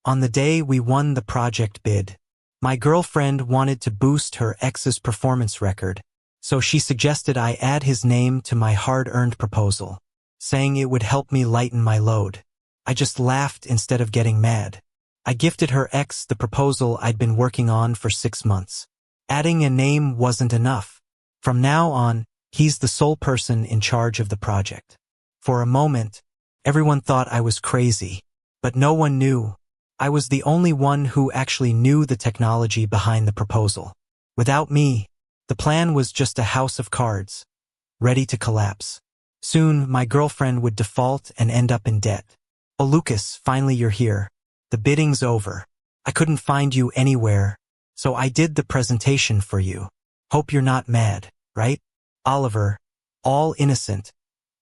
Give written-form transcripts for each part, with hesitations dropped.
On the day we won the project bid, my girlfriend wanted to boost her ex's performance record, so she suggested I add his name to my hard-earned proposal, saying it would help me lighten my load. I just laughed instead of getting mad. I gifted her ex the proposal I'd been working on for 6 months. Adding a name wasn't enough. From now on, he's the sole person in charge of the project. For a moment, everyone thought I was crazy, but no one knew. I was the only one who actually knew the technology behind the proposal. Without me, the plan was just a house of cards, ready to collapse. Soon, my girlfriend would default and end up in debt. "Oh, Lucas, finally you're here. The bidding's over. I couldn't find you anywhere, so I did the presentation for you. Hope you're not mad, right?" Oliver, all innocent,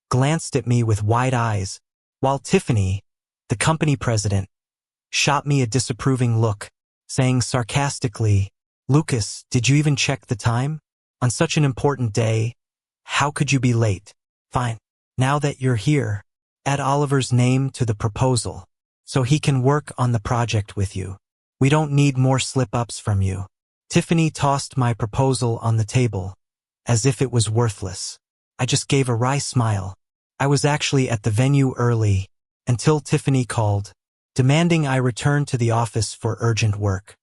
glanced at me with wide eyes, while Tiffany, the company president, shot me a disapproving look, saying sarcastically, "Lucas, did you even check the time? On such an important day, how could you be late? Fine. Now that you're here, add Oliver's name to the proposal, so he can work on the project with you. We don't need more slip-ups from you." Tiffany tossed my proposal on the table, as if it was worthless. I just gave a wry smile. I was actually at the venue early, until Tiffany called, demanding I return to the office for urgent work.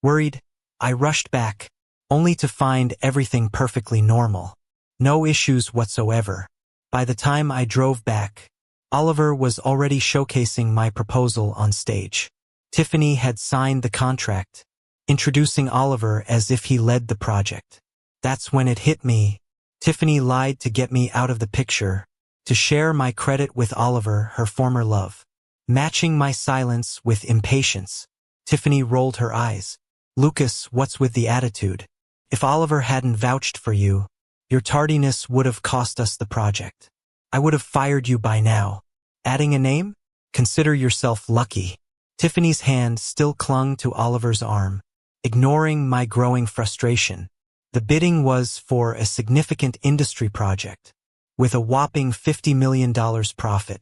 Worried, I rushed back, only to find everything perfectly normal. No issues whatsoever. By the time I drove back, Oliver was already showcasing my proposal on stage. Tiffany had signed the contract, introducing Oliver as if he led the project. That's when it hit me. Tiffany lied to get me out of the picture, to share my credit with Oliver, her former love. Matching my silence with impatience, Tiffany rolled her eyes. "Lucas, what's with the attitude? If Oliver hadn't vouched for you, your tardiness would have cost us the project. I would have fired you by now. Adding a name? Consider yourself lucky." Tiffany's hand still clung to Oliver's arm, ignoring my growing frustration. The bidding was for a significant industry project, with a whopping $50 million profit,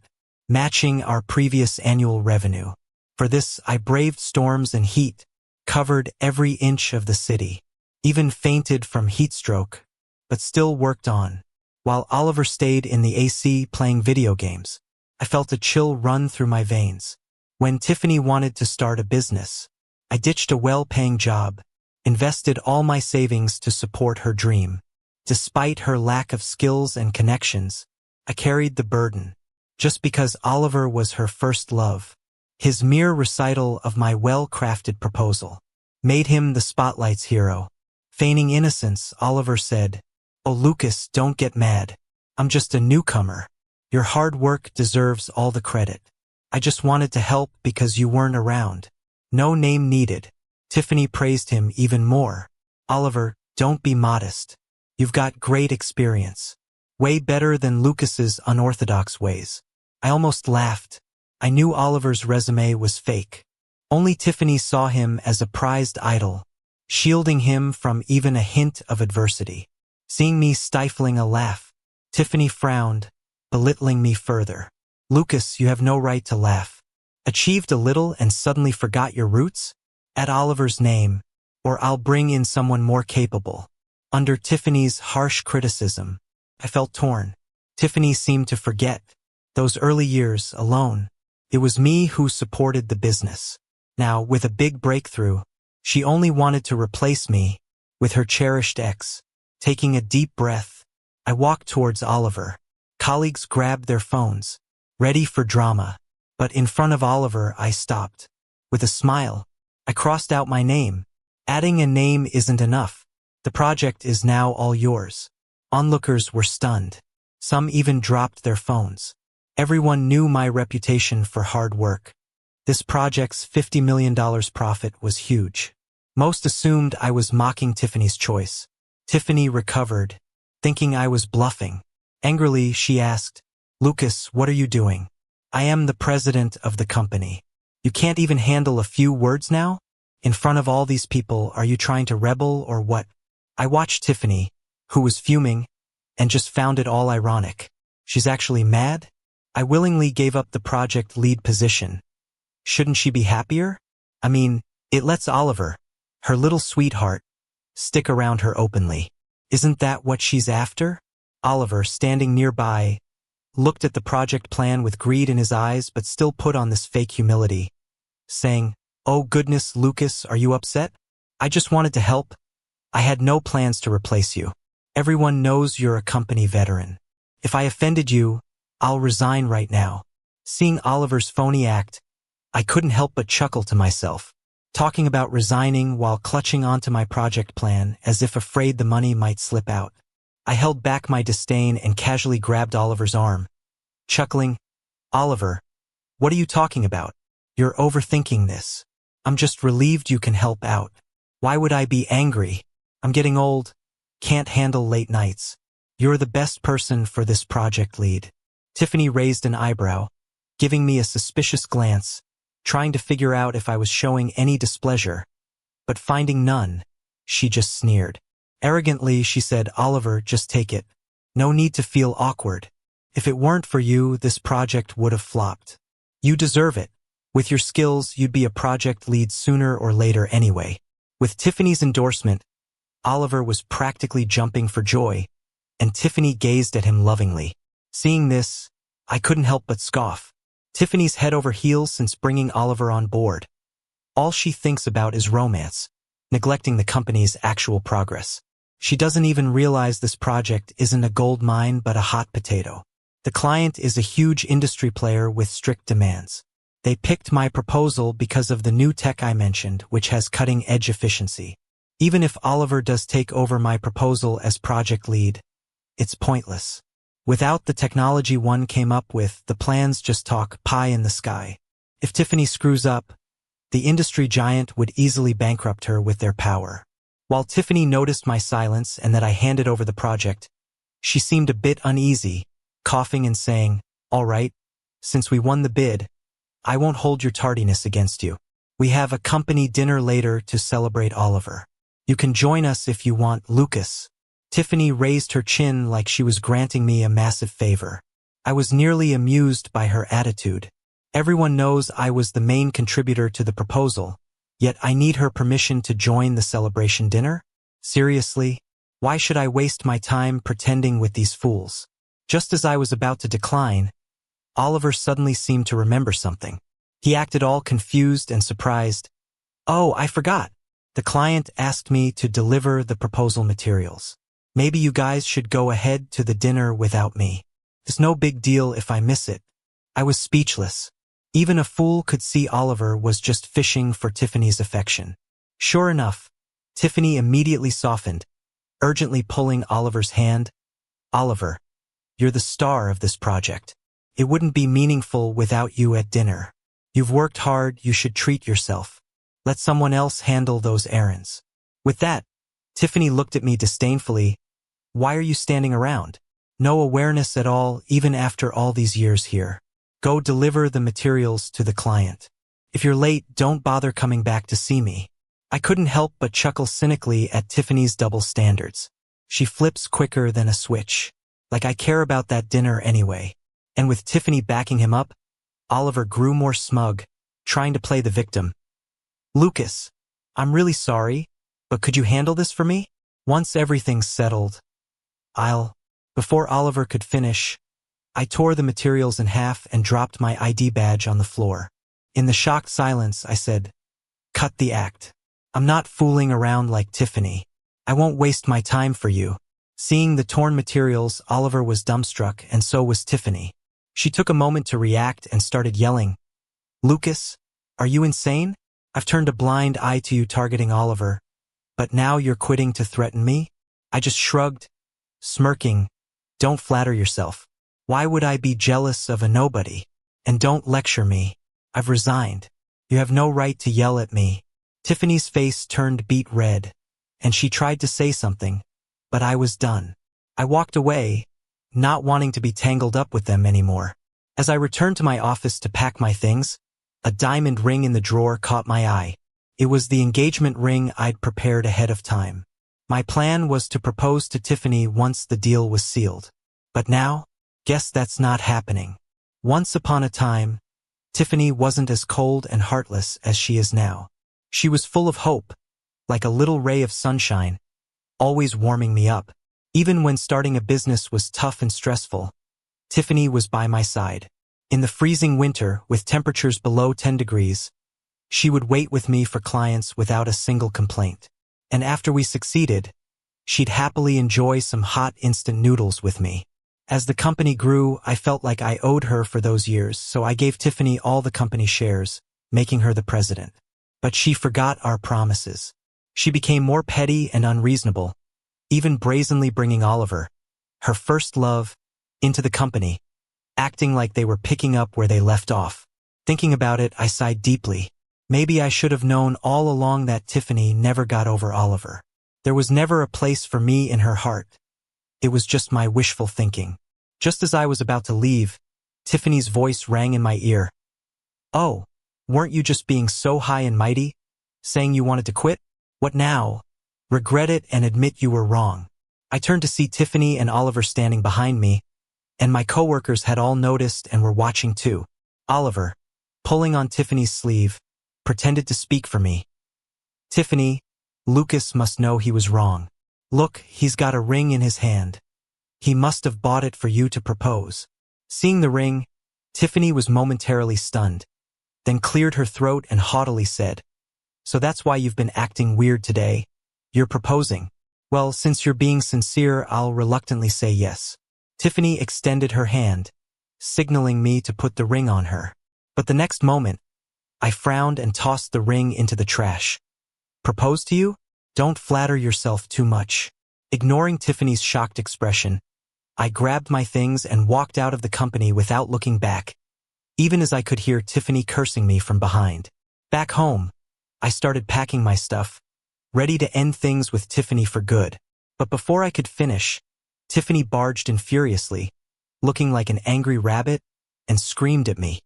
matching our previous annual revenue. For this, I braved storms and heat, covered every inch of the city, even fainted from heat stroke, but still worked on. While Oliver stayed in the AC playing video games, I felt a chill run through my veins. When Tiffany wanted to start a business, I ditched a well-paying job, invested all my savings to support her dream. Despite her lack of skills and connections, I carried the burden, just because Oliver was her first love. His mere recital of my well-crafted proposal made him the spotlight's hero. Feigning innocence, Oliver said, "Oh, Lucas, don't get mad. I'm just a newcomer. Your hard work deserves all the credit. I just wanted to help because you weren't around. No name needed." Tiffany praised him even more. "Oliver, don't be modest. You've got great experience. Way better than Lucas's unorthodox ways." I almost laughed. I knew Oliver's resume was fake. Only Tiffany saw him as a prized idol, shielding him from even a hint of adversity. Seeing me stifling a laugh, Tiffany frowned, belittling me further. "Lucas, you have no right to laugh. Achieved a little and suddenly forgot your roots? Add Oliver's name, or I'll bring in someone more capable." Under Tiffany's harsh criticism, I felt torn. Tiffany seemed to forget. Those early years, alone, it was me who supported the business. Now, with a big breakthrough, she only wanted to replace me with her cherished ex. Taking a deep breath, I walked towards Oliver. Colleagues grabbed their phones, ready for drama. But in front of Oliver, I stopped. With a smile, I crossed out my name. Adding a name isn't enough. The project is now all yours. Onlookers were stunned. Some even dropped their phones. Everyone knew my reputation for hard work. This project's $50 million profit was huge. Most assumed I was mocking Tiffany's choice. Tiffany recovered, thinking I was bluffing. Angrily, she asked, "Lucas, what are you doing? I am the president of the company. You can't even handle a few words now? In front of all these people, are you trying to rebel or what?" I watched Tiffany, who was fuming, and just found it all ironic. She's actually mad? I willingly gave up the project lead position. Shouldn't she be happier? I mean, it lets Oliver, her little sweetheart, stick around her openly. Isn't that what she's after? Oliver, standing nearby, looked at the project plan with greed in his eyes but still put on this fake humility, saying, "Oh goodness, Lucas, are you upset? I just wanted to help. I had no plans to replace you. Everyone knows you're a company veteran. If I offended you, I'll resign right now." Seeing Oliver's phony act, I couldn't help but chuckle to myself. Talking about resigning while clutching onto my project plan as if afraid the money might slip out. I held back my disdain and casually grabbed Oliver's arm, chuckling, "Oliver, what are you talking about? You're overthinking this. I'm just relieved you can help out. Why would I be angry? I'm getting old, can't handle late nights. You're the best person for this project lead." Tiffany raised an eyebrow, giving me a suspicious glance, trying to figure out if I was showing any displeasure. But finding none, she just sneered. Arrogantly, she said, "Oliver, just take it. No need to feel awkward. If it weren't for you, this project would have flopped. You deserve it. With your skills, you'd be a project lead sooner or later anyway." With Tiffany's endorsement, Oliver was practically jumping for joy, and Tiffany gazed at him lovingly. Seeing this, I couldn't help but scoff. Tiffany's head over heels since bringing Oliver on board. All she thinks about is romance, neglecting the company's actual progress. She doesn't even realize this project isn't a gold mine but a hot potato. The client is a huge industry player with strict demands. They picked my proposal because of the new tech I mentioned, which has cutting-edge efficiency. Even if Oliver does take over my proposal as project lead, it's pointless. Without the technology one came up with, the plans just talk pie in the sky. If Tiffany screws up, the industry giant would easily bankrupt her with their power. While Tiffany noticed my silence and that I handed over the project, she seemed a bit uneasy, coughing and saying, "All right, since we won the bid, I won't hold your tardiness against you. We have a company dinner later to celebrate Oliver. You can join us if you want, Lucas." Tiffany raised her chin like she was granting me a massive favor. I was nearly amused by her attitude. Everyone knows I was the main contributor to the proposal, yet I need her permission to join the celebration dinner? Seriously? Why should I waste my time pretending with these fools? Just as I was about to decline, Oliver suddenly seemed to remember something. He acted all confused and surprised. "Oh, I forgot. The client asked me to deliver the proposal materials. Maybe you guys should go ahead to the dinner without me. It's no big deal if I miss it." I was speechless. Even a fool could see Oliver was just fishing for Tiffany's affection. Sure enough, Tiffany immediately softened, urgently pulling Oliver's hand. "Oliver, you're the star of this project. It wouldn't be meaningful without you at dinner. You've worked hard, you should treat yourself. Let someone else handle those errands." With that, Tiffany looked at me disdainfully. "Why are you standing around? No awareness at all, even after all these years here. Go deliver the materials to the client. If you're late, don't bother coming back to see me." I couldn't help but chuckle cynically at Tiffany's double standards. She flips quicker than a switch. Like I care about that dinner anyway. And with Tiffany backing him up, Oliver grew more smug, trying to play the victim. "Lucas, I'm really sorry, but could you handle this for me? Once everything's settled, I'll..." Before Oliver could finish, I tore the materials in half and dropped my ID badge on the floor. In the shocked silence, I said, "Cut the act. I'm not fooling around like Tiffany. I won't waste my time for you." Seeing the torn materials, Oliver was dumbstruck, and so was Tiffany. She took a moment to react and started yelling, "Lucas, are you insane? I've turned a blind eye to you targeting Oliver, but now you're quitting to threaten me?" I just shrugged, smirking. "Don't flatter yourself. Why would I be jealous of a nobody? And don't lecture me. I've resigned. You have no right to yell at me." Tiffany's face turned beet red, and she tried to say something, but I was done. I walked away, not wanting to be tangled up with them anymore. As I returned to my office to pack my things, a diamond ring in the drawer caught my eye. It was the engagement ring I'd prepared ahead of time. My plan was to propose to Tiffany once the deal was sealed. But now, guess that's not happening. Once upon a time, Tiffany wasn't as cold and heartless as she is now. She was full of hope, like a little ray of sunshine, always warming me up. Even when starting a business was tough and stressful, Tiffany was by my side. In the freezing winter, with temperatures below 10 degrees, she would wait with me for clients without a single complaint. And after we succeeded, she'd happily enjoy some hot instant noodles with me. As the company grew, I felt like I owed her for those years, so I gave Tiffany all the company shares, making her the president. But she forgot our promises. She became more petty and unreasonable, even brazenly bringing Oliver, her first love, into the company, acting like they were picking up where they left off. Thinking about it, I sighed deeply. Maybe I should have known all along that Tiffany never got over Oliver. There was never a place for me in her heart. It was just my wishful thinking. Just as I was about to leave, Tiffany's voice rang in my ear. "Oh, weren't you just being so high and mighty, saying you wanted to quit? What now? Regret it and admit you were wrong." I turned to see Tiffany and Oliver standing behind me, and my coworkers had all noticed and were watching too. Oliver, pulling on Tiffany's sleeve, pretended to speak for me. "Tiffany, Lucas must know he was wrong. Look, he's got a ring in his hand. He must have bought it for you to propose." Seeing the ring, Tiffany was momentarily stunned, then cleared her throat and haughtily said, "So that's why you've been acting weird today? You're proposing. Well, since you're being sincere, I'll reluctantly say yes." Tiffany extended her hand, signaling me to put the ring on her. But the next moment, I frowned and tossed the ring into the trash. "Propose to you? Don't flatter yourself too much." Ignoring Tiffany's shocked expression, I grabbed my things and walked out of the company without looking back, even as I could hear Tiffany cursing me from behind. Back home, I started packing my stuff, ready to end things with Tiffany for good. But before I could finish, Tiffany barged in furiously, looking like an angry rabbit, and screamed at me.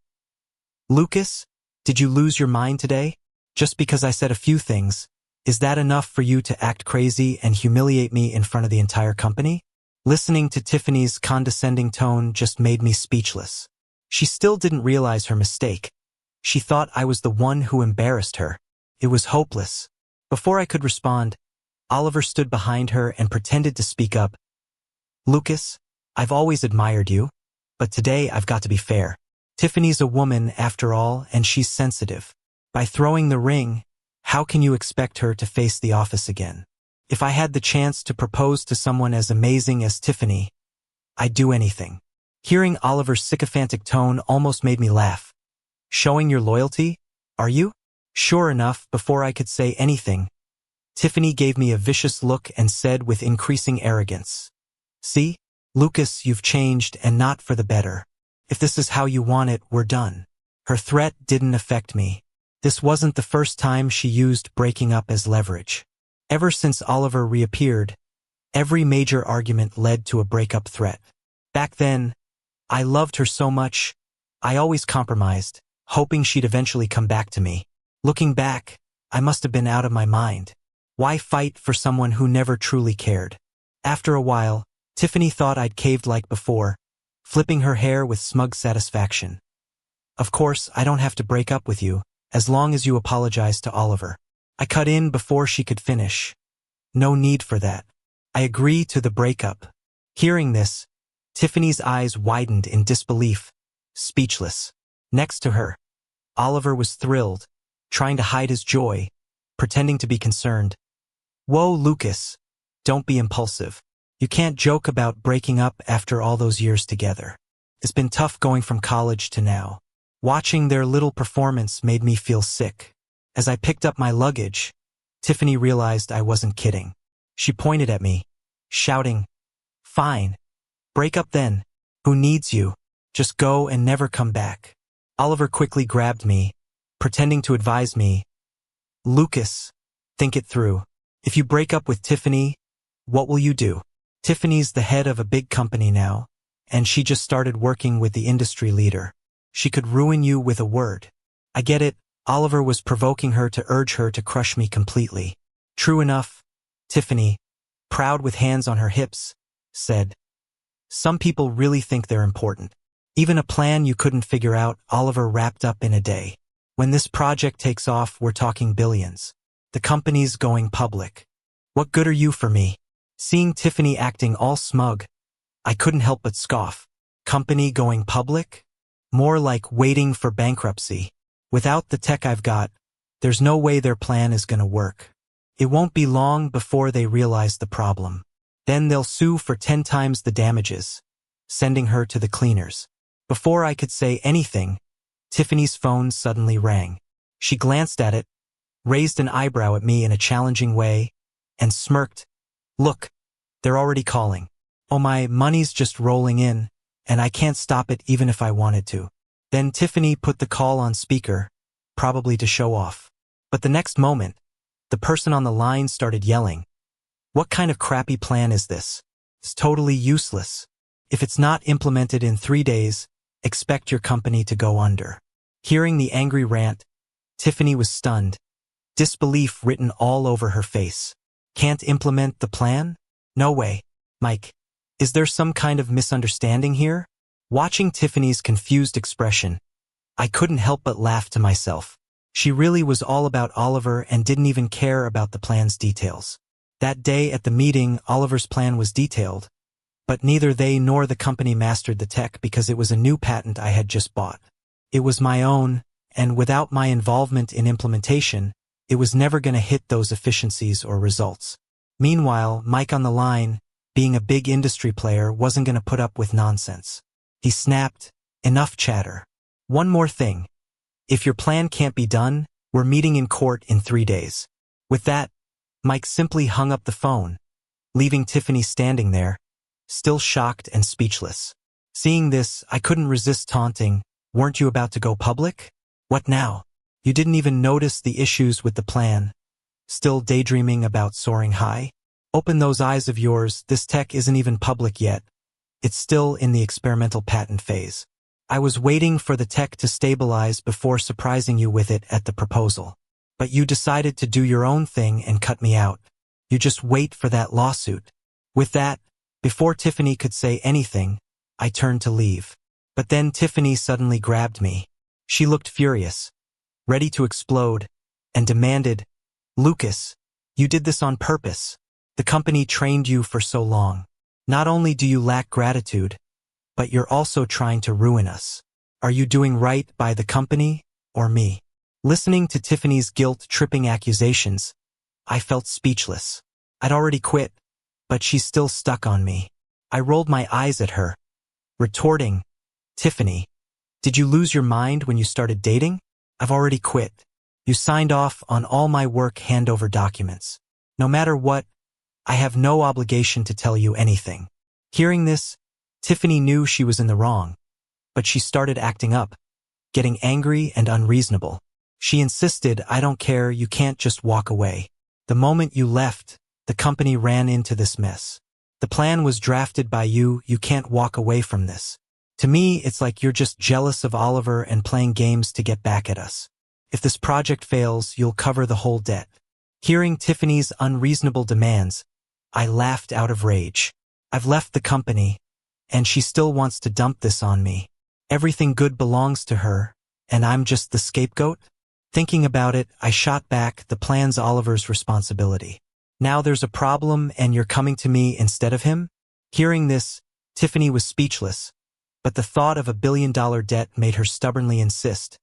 "Lucas, did you lose your mind today? Just because I said a few things, is that enough for you to act crazy and humiliate me in front of the entire company?" Listening to Tiffany's condescending tone just made me speechless. She still didn't realize her mistake. She thought I was the one who embarrassed her. It was hopeless. Before I could respond, Oliver stood behind her and pretended to speak up. "Lucas, I've always admired you, but today I've got to be fair. Tiffany's a woman after all, and she's sensitive. By throwing the ring, how can you expect her to face the office again? If I had the chance to propose to someone as amazing as Tiffany, I'd do anything." Hearing Oliver's sycophantic tone almost made me laugh. "Showing your loyalty, are you?" Sure enough, before I could say anything, Tiffany gave me a vicious look and said with increasing arrogance, "See, Lucas, you've changed and not for the better. If this is how you want it, we're done." Her threat didn't affect me. This wasn't the first time she used breaking up as leverage. Ever since Oliver reappeared, every major argument led to a breakup threat. Back then, I loved her so much, I always compromised, hoping she'd eventually come back to me. Looking back, I must have been out of my mind. Why fight for someone who never truly cared? After a while, Tiffany thought I'd caved like before, flipping her hair with smug satisfaction. "Of course, I don't have to break up with you, as long as you apologize to Oliver." I cut in before she could finish. "No need for that. I agree to the breakup." Hearing this, Tiffany's eyes widened in disbelief, speechless. Next to her, Oliver was thrilled, trying to hide his joy, pretending to be concerned. "Whoa, Lucas, don't be impulsive. You can't joke about breaking up after all those years together. It's been tough going from college to now." Watching their little performance made me feel sick. As I picked up my luggage, Tiffany realized I wasn't kidding. She pointed at me, shouting, "Fine. Break up then. Who needs you? Just go and never come back." Oliver quickly grabbed me, pretending to advise me, "Lucas, think it through. If you break up with Tiffany, what will you do? Tiffany's the head of a big company now, and she just started working with the industry leader. She could ruin you with a word." I get it. Oliver was provoking her to urge her to crush me completely. True enough, Tiffany, proud with hands on her hips, said, "Some people really think they're important. Even a plan you couldn't figure out, Oliver wrapped up in a day." When this project takes off, we're talking billions. The company's going public. What good are you for me? Seeing Tiffany acting all smug, I couldn't help but scoff. Company going public? More like waiting for bankruptcy. Without the tech I've got, there's no way their plan is gonna work. It won't be long before they realize the problem. Then they'll sue for 10 times the damages, sending her to the cleaners. Before I could say anything, Tiffany's phone suddenly rang. She glanced at it, raised an eyebrow at me in a challenging way, and smirked. Look, they're already calling. Oh, my money's just rolling in, and I can't stop it even if I wanted to. Then Tiffany put the call on speaker, probably to show off. But the next moment, the person on the line started yelling. What kind of crappy plan is this? It's totally useless. If it's not implemented in 3 days, expect your company to go under. Hearing the angry rant, Tiffany was stunned, disbelief written all over her face. Can't implement the plan? No way. Mike, is there some kind of misunderstanding here? Watching Tiffany's confused expression, I couldn't help but laugh to myself. She really was all about Oliver and didn't even care about the plan's details. That day at the meeting, Oliver's plan was detailed, but neither they nor the company mastered the tech because it was a new patent I had just bought. It was my own, and without my involvement in implementation, it was never going to hit those efficiencies or results. Meanwhile, Mike on the line, being a big industry player, wasn't going to put up with nonsense. He snapped, enough chatter. One more thing. If your plan can't be done, we're meeting in court in 3 days. With that, Mike simply hung up the phone, leaving Tiffany standing there, still shocked and speechless. Seeing this, I couldn't resist taunting, weren't you about to go public? What now? You didn't even notice the issues with the plan? Still daydreaming about soaring high? Open those eyes of yours, this tech isn't even public yet. It's still in the experimental patent phase. I was waiting for the tech to stabilize before surprising you with it at the proposal. But you decided to do your own thing and cut me out. You just wait for that lawsuit. With that, before Tiffany could say anything, I turned to leave. But then Tiffany suddenly grabbed me. She looked furious, ready to explode, and demanded, Lucas, you did this on purpose. The company trained you for so long. Not only do you lack gratitude, but you're also trying to ruin us. Are you doing right by the company or me? Listening to Tiffany's guilt-tripping accusations, I felt speechless. I'd already quit, but she's still stuck on me. I rolled my eyes at her, retorting, Tiffany, did you lose your mind when you started dating? I've already quit. You signed off on all my work handover documents. No matter what, I have no obligation to tell you anything. Hearing this, Tiffany knew she was in the wrong, but she started acting up, getting angry and unreasonable. She insisted, I don't care, you can't just walk away. The moment you left, the company ran into this mess. The plan was drafted by you, you can't walk away from this. To me, it's like you're just jealous of Oliver and playing games to get back at us. If this project fails, you'll cover the whole debt. Hearing Tiffany's unreasonable demands, I laughed out of rage. I've left the company, and she still wants to dump this on me. Everything good belongs to her, and I'm just the scapegoat? Thinking about it, I shot back, the plan's Oliver's responsibility. Now there's a problem and you're coming to me instead of him? Hearing this, Tiffany was speechless, but the thought of $1 billion debt made her stubbornly insist.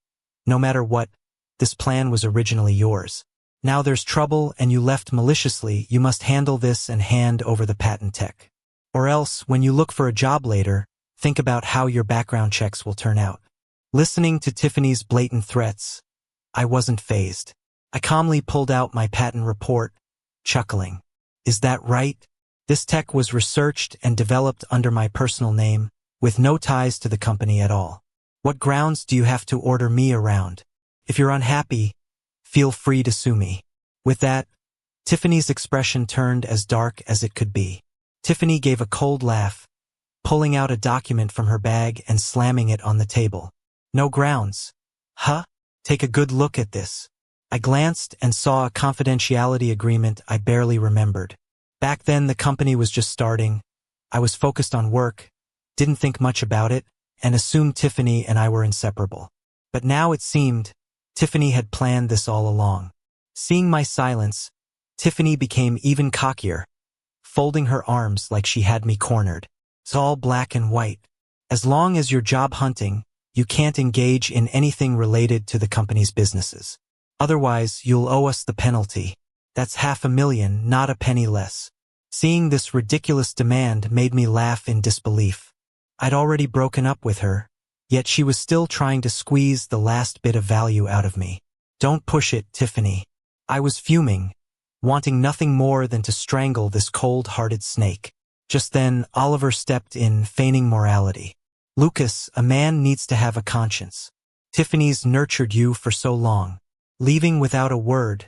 No matter what, this plan was originally yours. Now there's trouble and you left maliciously, you must handle this and hand over the patent tech. Or else, when you look for a job later, think about how your background checks will turn out. Listening to Tiffany's blatant threats, I wasn't fazed. I calmly pulled out my patent report, chuckling. Is that right? This tech was researched and developed under my personal name, with no ties to the company at all. What grounds do you have to order me around? If you're unhappy, feel free to sue me. With that, Tiffany's expression turned as dark as it could be. Tiffany gave a cold laugh, pulling out a document from her bag and slamming it on the table. No grounds. Huh? Take a good look at this. I glanced and saw a confidentiality agreement I barely remembered. Back then the company was just starting. I was focused on work, didn't think much about it, and assumed Tiffany and I were inseparable. But now it seemed, Tiffany had planned this all along. Seeing my silence, Tiffany became even cockier, folding her arms like she had me cornered. It's all black and white. As long as you're job hunting, you can't engage in anything related to the company's businesses. Otherwise, you'll owe us the penalty. That's $500,000, not a penny less. Seeing this ridiculous demand made me laugh in disbelief. I'd already broken up with her, yet she was still trying to squeeze the last bit of value out of me. Don't push it, Tiffany. I was fuming, wanting nothing more than to strangle this cold-hearted snake. Just then, Oliver stepped in, feigning morality. Lucas, a man needs to have a conscience. Tiffany's nurtured you for so long. Leaving without a word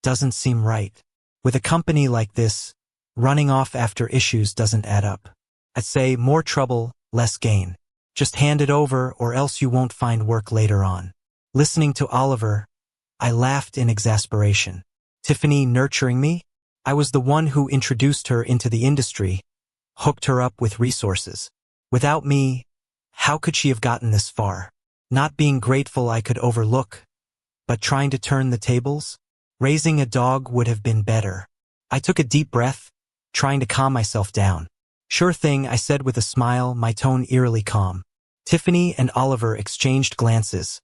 doesn't seem right. With a company like this, running off after issues doesn't add up. I'd say more trouble, less gain. Just hand it over or else you won't find work later on. Listening to Oliver, I laughed in exasperation. Tiffany nurturing me? I was the one who introduced her into the industry, hooked her up with resources. Without me, how could she have gotten this far? Not being grateful I could overlook, but trying to turn the tables? Raising a dog would have been better. I took a deep breath, trying to calm myself down. Sure thing, I said with a smile, my tone eerily calm. Tiffany and Oliver exchanged glances,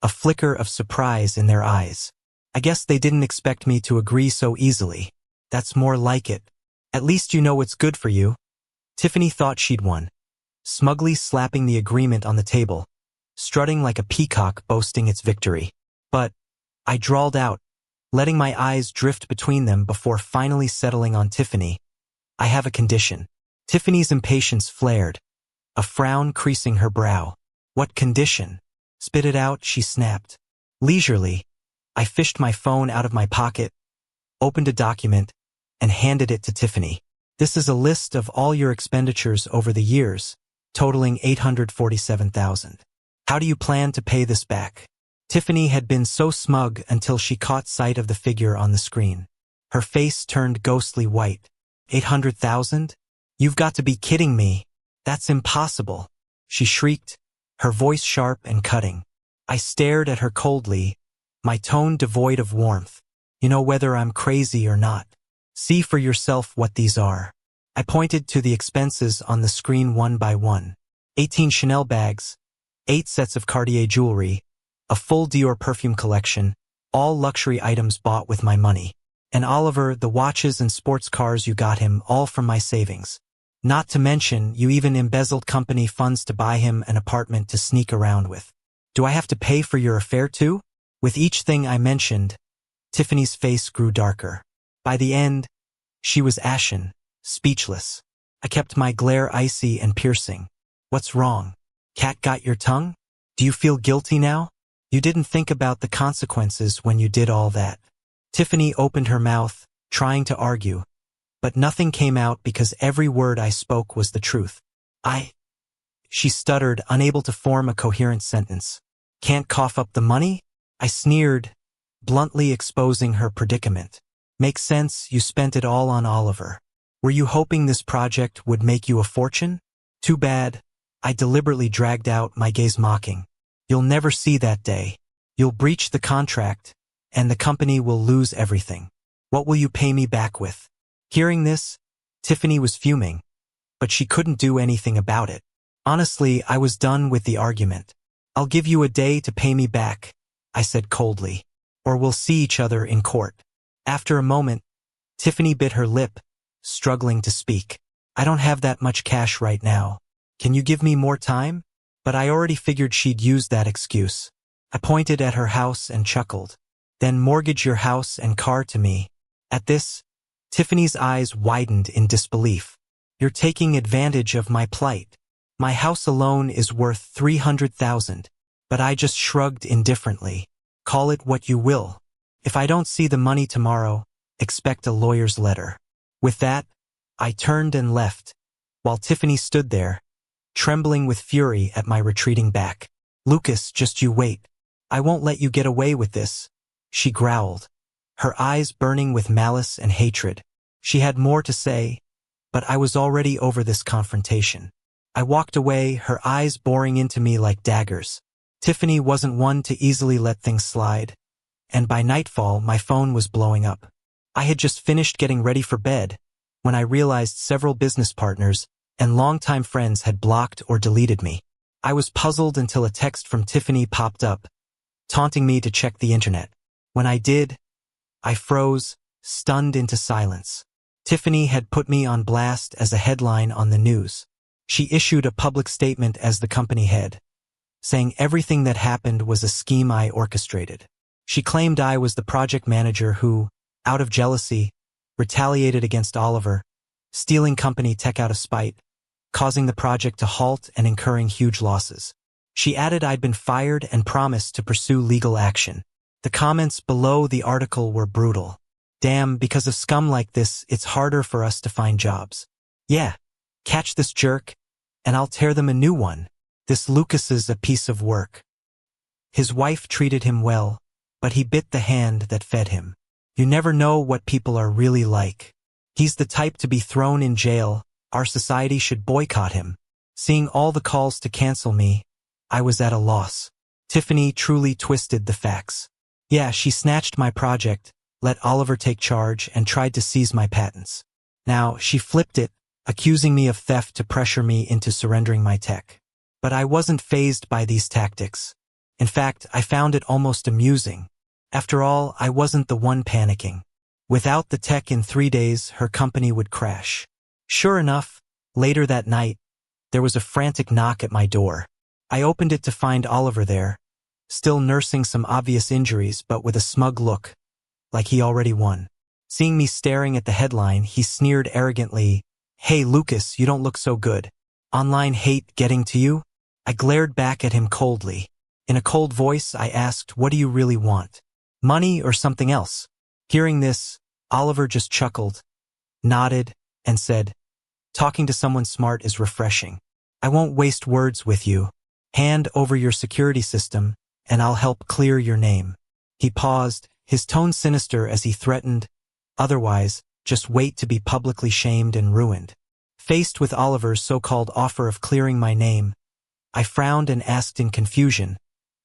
a flicker of surprise in their eyes. I guess they didn't expect me to agree so easily. That's more like it. At least you know what's good for you. Tiffany thought she'd won, smugly slapping the agreement on the table, strutting like a peacock boasting its victory. But I drawled out, letting my eyes drift between them before finally settling on Tiffany. I have a condition. Tiffany's impatience flared, a frown creasing her brow. What condition? Spit it out, she snapped. Leisurely, I fished my phone out of my pocket, opened a document, and handed it to Tiffany. This is a list of all your expenditures over the years, totaling $847,000. How do you plan to pay this back? Tiffany had been so smug until she caught sight of the figure on the screen. Her face turned ghostly white. $800,000? You've got to be kidding me. That's impossible. She shrieked, her voice sharp and cutting. I stared at her coldly, my tone devoid of warmth. You know whether I'm crazy or not. See for yourself what these are. I pointed to the expenses on the screen one by one. 18 Chanel bags, 8 sets of Cartier jewelry, a full Dior perfume collection, all luxury items bought with my money. And Oliver, the watches and sports cars you got him, all from my savings. Not to mention, you even embezzled company funds to buy him an apartment to sneak around with. Do I have to pay for your affair too? With each thing I mentioned, Tiffany's face grew darker. By the end, she was ashen, speechless. I kept my glare icy and piercing. What's wrong? Cat got your tongue? Do you feel guilty now? You didn't think about the consequences when you did all that. Tiffany opened her mouth, trying to argue, but nothing came out because every word I spoke was the truth. She stuttered, unable to form a coherent sentence. Can't cough up the money? I sneered, bluntly exposing her predicament. Makes sense, you spent it all on Oliver. Were you hoping this project would make you a fortune? Too bad. I deliberately dragged out, my gaze mocking. You'll never see that day. You'll breach the contract, and the company will lose everything. What will you pay me back with? Hearing this, Tiffany was fuming, but she couldn't do anything about it. Honestly, I was done with the argument. I'll give you a day to pay me back, I said coldly, or we'll see each other in court. After a moment, Tiffany bit her lip, struggling to speak. I don't have that much cash right now. Can you give me more time? But I already figured she'd use that excuse. I pointed at her house and chuckled. Then mortgage your house and car to me. At this, Tiffany's eyes widened in disbelief. You're taking advantage of my plight. My house alone is worth $300,000, but I just shrugged indifferently. Call it what you will. If I don't see the money tomorrow, expect a lawyer's letter. With that, I turned and left, while Tiffany stood there, trembling with fury at my retreating back. Lucas, just you wait. I won't let you get away with this, she growled, her eyes burning with malice and hatred. She had more to say, but I was already over this confrontation. I walked away, her eyes boring into me like daggers. Tiffany wasn't one to easily let things slide, and by nightfall my phone was blowing up. I had just finished getting ready for bed when I realized several business partners and longtime friends had blocked or deleted me. I was puzzled until a text from Tiffany popped up, taunting me to check the internet. When I did, I froze, stunned into silence. Tiffany had put me on blast as a headline on the news. She issued a public statement as the company head, saying everything that happened was a scheme I orchestrated. She claimed I was the project manager who, out of jealousy, retaliated against Oliver, stealing company tech out of spite, causing the project to halt and incurring huge losses. She added I'd been fired and promised to pursue legal action. The comments below the article were brutal. Damn, because of scum like this, it's harder for us to find jobs. Yeah, catch this jerk, and I'll tear them a new one. This Lucas is a piece of work. His wife treated him well, but he bit the hand that fed him. You never know what people are really like. He's the type to be thrown in jail. Our society should boycott him. Seeing all the calls to cancel me, I was at a loss. Tiffany truly twisted the facts. Yeah, she snatched my project, let Oliver take charge, and tried to seize my patents. Now, she flipped it, accusing me of theft to pressure me into surrendering my tech. But I wasn't fazed by these tactics. In fact, I found it almost amusing. After all, I wasn't the one panicking. Without the tech in 3 days, her company would crash. Sure enough, later that night, there was a frantic knock at my door. I opened it to find Oliver there, still nursing some obvious injuries but with a smug look, like he already won. Seeing me staring at the headline, he sneered arrogantly, "Hey Lucas, you don't look so good. Online hate getting to you?" I glared back at him coldly. In a cold voice, I asked, "What do you really want? Money or something else?" Hearing this, Oliver just chuckled, nodded, and said, "Talking to someone smart is refreshing. I won't waste words with you. Hand over your security system, and I'll help clear your name." He paused, his tone sinister as he threatened, "Otherwise, just wait to be publicly shamed and ruined." Faced with Oliver's so-called offer of clearing my name, I frowned and asked in confusion,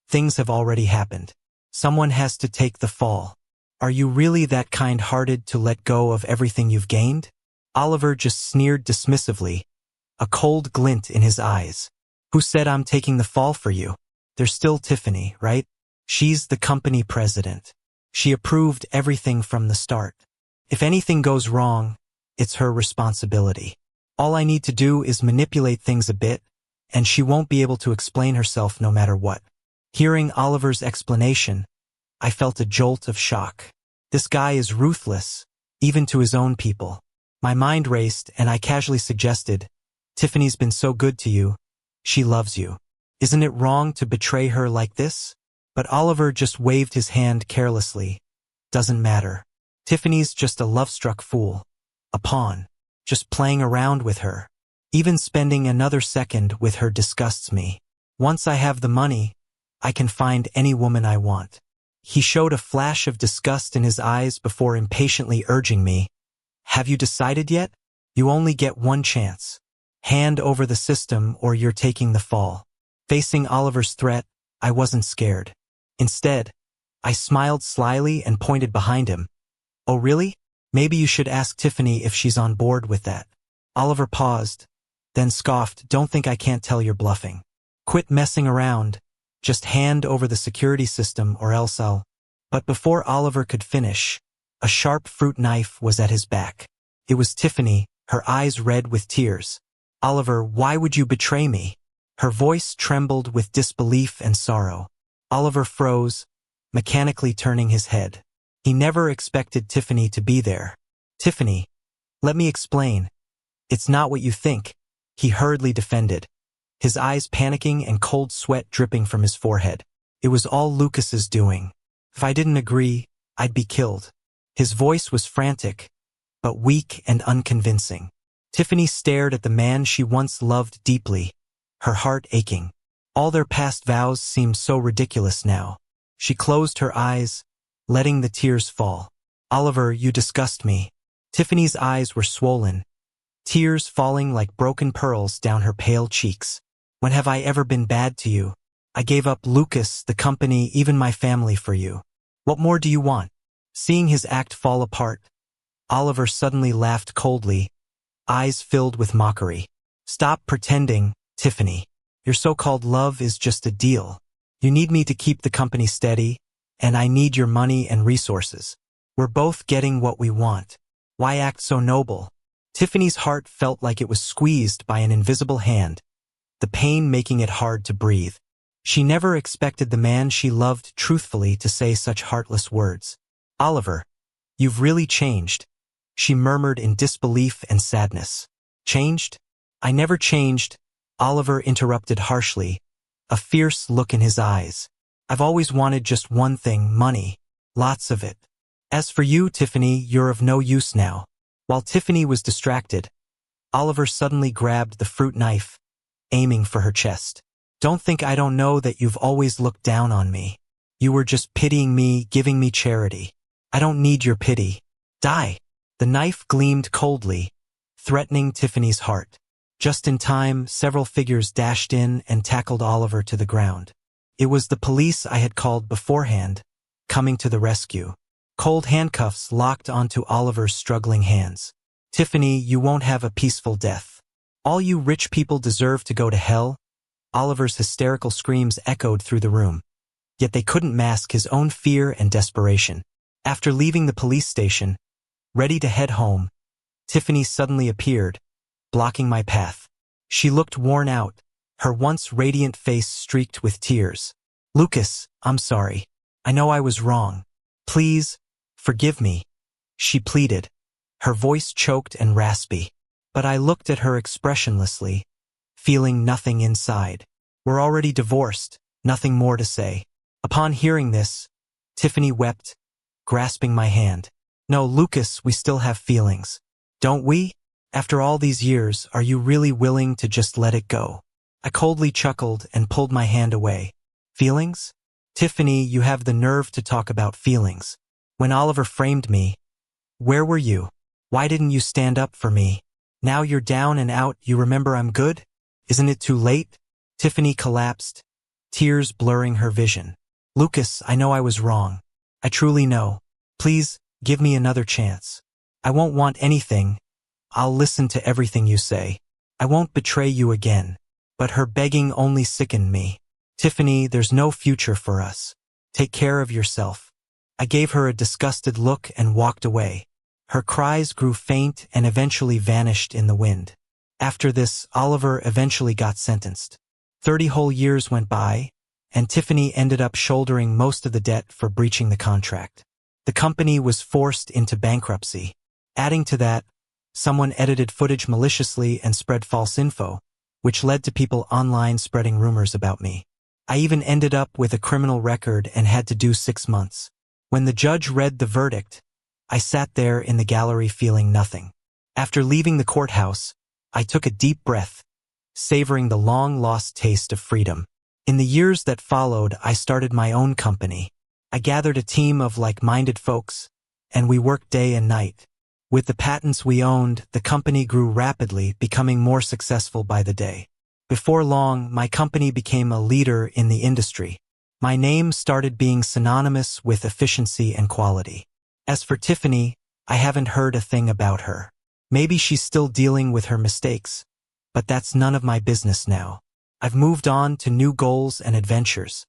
"Things have already happened. Someone has to take the fall. Are you really that kind-hearted to let go of everything you've gained?" Oliver just sneered dismissively, a cold glint in his eyes. "Who said I'm taking the fall for you? There's still Tiffany, right? She's the company president. She approved everything from the start. If anything goes wrong, it's her responsibility. All I need to do is manipulate things a bit, and she won't be able to explain herself no matter what." Hearing Oliver's explanation, I felt a jolt of shock. This guy is ruthless, even to his own people. My mind raced, and I casually suggested, "Tiffany's been so good to you. She loves you. Isn't it wrong to betray her like this?" But Oliver just waved his hand carelessly. "Doesn't matter. Tiffany's just a love-struck fool. A pawn. Just playing around with her. Even spending another second with her disgusts me. Once I have the money, I can find any woman I want." He showed a flash of disgust in his eyes before impatiently urging me, "Have you decided yet? You only get one chance. Hand over the system or you're taking the fall." Facing Oliver's threat, I wasn't scared. Instead, I smiled slyly and pointed behind him. "Oh really? Maybe you should ask Tiffany if she's on board with that." Oliver paused, then scoffed, "Don't think I can't tell you're bluffing. Quit messing around. Just hand over the security system or else I'll—" But before Oliver could finish, a sharp fruit knife was at his back. It was Tiffany, her eyes red with tears. "Oliver, why would you betray me?" Her voice trembled with disbelief and sorrow. Oliver froze, mechanically turning his head. He never expected Tiffany to be there. "Tiffany, let me explain. It's not what you think," he hurriedly defended, his eyes panicking and cold sweat dripping from his forehead. "It was all Lucas's doing. If I didn't agree, I'd be killed." His voice was frantic, but weak and unconvincing. Tiffany stared at the man she once loved deeply, her heart aching. All their past vows seemed so ridiculous now. She closed her eyes, letting the tears fall. "Oliver, you disgust me." Tiffany's eyes were swollen, tears falling like broken pearls down her pale cheeks. "When have I ever been bad to you? I gave up Lucas, the company, even my family for you. What more do you want? Seeing his act fall apart, Oliver suddenly laughed coldly, eyes filled with mockery. Stop pretending, Tiffany. Your so-called love is just a deal. You need me to keep the company steady, and I need your money and resources. We're both getting what we want. Why act so noble? Tiffany's heart felt like it was squeezed by an invisible hand, the pain making it hard to breathe. She never expected the man she loved truthfully to say such heartless words. Oliver, you've really changed, she murmured in disbelief and sadness. Changed? I never changed, Oliver interrupted harshly, a fierce look in his eyes. I've always wanted just one thing, money. Lots of it. As for you, Tiffany, you're of no use now. While Tiffany was distracted, Oliver suddenly grabbed the fruit knife, aiming for her chest. Don't think I don't know that you've always looked down on me. You were just pitying me, giving me charity. I don't need your pity. Die. The knife gleamed coldly, threatening Tiffany's heart. Just in time, several figures dashed in and tackled Oliver to the ground. It was the police I had called beforehand, coming to the rescue. Cold handcuffs locked onto Oliver's struggling hands. Tiffany, you won't have a peaceful death. All you rich people deserve to go to hell. Oliver's hysterical screams echoed through the room. Yet they couldn't mask his own fear and desperation. After leaving the police station, ready to head home, Tiffany suddenly appeared, blocking my path. She looked worn out, her once radiant face streaked with tears. Lucas, I'm sorry. I know I was wrong. Please, forgive me, she pleaded, her voice choked and raspy. But I looked at her expressionlessly, feeling nothing inside. We're already divorced, nothing more to say. Upon hearing this, Tiffany wept, grasping my hand. No, Lucas, we still have feelings. Don't we? After all these years, are you really willing to just let it go? I coldly chuckled and pulled my hand away. Feelings? Tiffany, you have the nerve to talk about feelings. When Oliver framed me, where were you? Why didn't you stand up for me? Now you're down and out, you remember I'm good? Isn't it too late? Tiffany collapsed, tears blurring her vision. Lucas, I know I was wrong. I truly know. Please, give me another chance. I won't want anything. I'll listen to everything you say. I won't betray you again. But her begging only sickened me. Tiffany, there's no future for us. Take care of yourself. I gave her a disgusted look and walked away. Her cries grew faint and eventually vanished in the wind. After this, Oliver eventually got sentenced. 30 whole years went by, and Tiffany ended up shouldering most of the debt for breaching the contract. The company was forced into bankruptcy. Adding to that, someone edited footage maliciously and spread false info, which led to people online spreading rumors about me. I even ended up with a criminal record and had to do 6 months. When the judge read the verdict, I sat there in the gallery feeling nothing. After leaving the courthouse, I took a deep breath, savoring the long-lost taste of freedom. In the years that followed, I started my own company. I gathered a team of like-minded folks, and we worked day and night. With the patents we owned, the company grew rapidly, becoming more successful by the day. Before long, my company became a leader in the industry. My name started being synonymous with efficiency and quality. As for Tiffany, I haven't heard a thing about her. Maybe she's still dealing with her mistakes, but that's none of my business now. I've moved on to new goals and adventures.